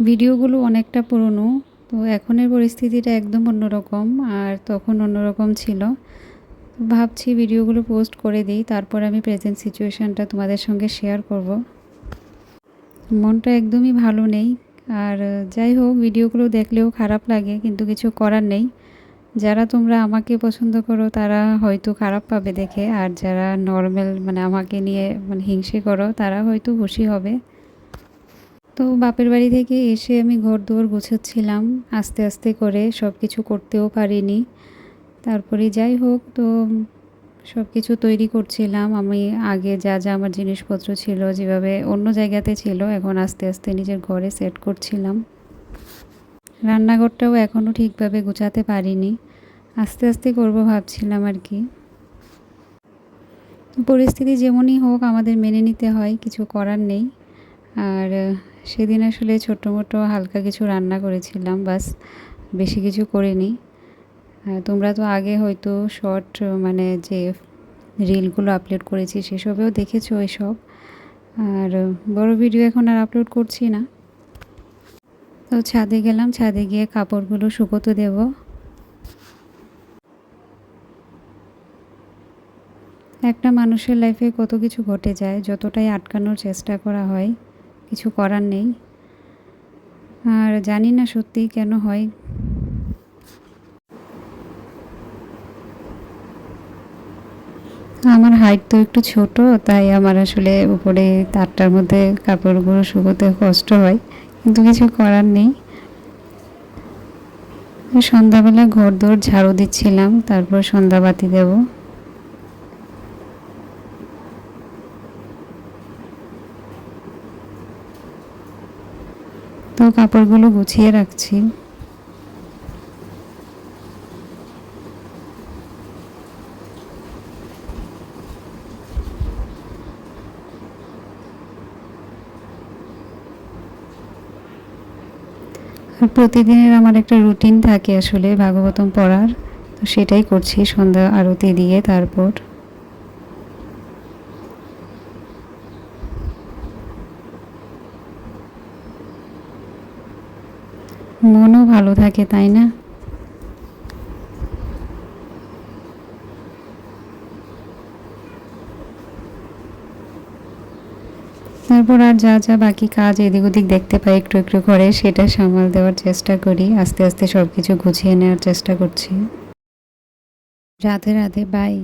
ভিডিওগুলো অনেকটা পুরনো, তো এখনের পরিস্থিতিটা একদম অন্যরকম, আর তখন অন্যরকম ছিল। তো ভাবছি ভিডিওগুলো পোস্ট করে দিই, তারপর আমি প্রেজেন্ট সিচুয়েশানটা তোমাদের সঙ্গে শেয়ার করব। মনটা একদমই ভালো নেই। আর যাই হোক, ভিডিওগুলো দেখলেও খারাপ লাগে, কিন্তু কিছু করার নেই। যারা তোমরা আমাকে পছন্দ করো তারা হয়তো খারাপ পাবে দেখে, আর যারা নর্মাল মানে আমাকে নিয়ে মানে হিংসে করো তারা হয়তো খুশি হবে। তো বাপের বাড়ি থেকে এসে আমি ঘরদুয়ার গুছাচ্ছিলাম আস্তে আস্তে করে, সব কিছু করতেও পারিনি। তারপরে যাই হোক, তো সব কিছু তৈরি করছিলাম আমি। আগে যা যা আমার জিনিসপত্র ছিল যেভাবে অন্য জায়গাতে ছিল, এখন আস্তে আস্তে নিজের ঘরে সেট করছিলাম। রান্নাঘরটাও এখনও ঠিকভাবে গুছাতে পারিনি, আস্তে আস্তে করব ভাবছিলাম আর কি। পরিস্থিতি যেমনই হোক আমাদের মেনে নিতে হয়, কিছু করার নেই। আর সেদিন আসলে ছোটো মোটো হালকা কিছু রান্না করেছিলাম, বাস, বেশি কিছু করিনি। তোমরা তো আগে হয়তো শর্ট মানে যে রিলগুলো আপলোড করেছি সেসবেও দেখেছো এসব। আর বড় ভিডিও এখন আর আপলোড করছি না। তো ছাদে গেলাম, ছাদে গিয়ে কাপড়গুলো শুকোতে দেব। একটা মানুষের লাইফে কত কিছু ঘটে যায়, যতটাই আটকানোর চেষ্টা করা হয় কিছু করার নেই। আর জানি না সত্যিই কেন হয়। আমার হাইট তো একটু ছোট, তাই আমার আসলে উপরে তারটার মধ্যে কাপড়গুলো শুকোতে কষ্ট হয়, কিন্তু কিছু করার নেই। সন্ধ্যাবেলা ঘরদোর ঝাড়ু দিচ্ছিলাম, তারপর সন্ধ্যাবাতি দেব। তো কাপড়গুলো গুছিয়ে রাখছি। প্রতিদিনের আমার একটা রুটিন থাকে আসলে ভাগবতম পড়ার, তো সেটাই করছি সন্ধ্যা আরতি দিয়ে। তারপর মনও ভালো থাকে, তাই না? তারপর আর যা যা বাকি কাজ এদিক ওদিক দেখতে পাই একটু একটু করে, সেটা সামাল দেওয়ার চেষ্টা করি। আস্তে আস্তে সব কিছু গুছিয়ে নেওয়ার চেষ্টা করছি। রাধে রাধে, বাই।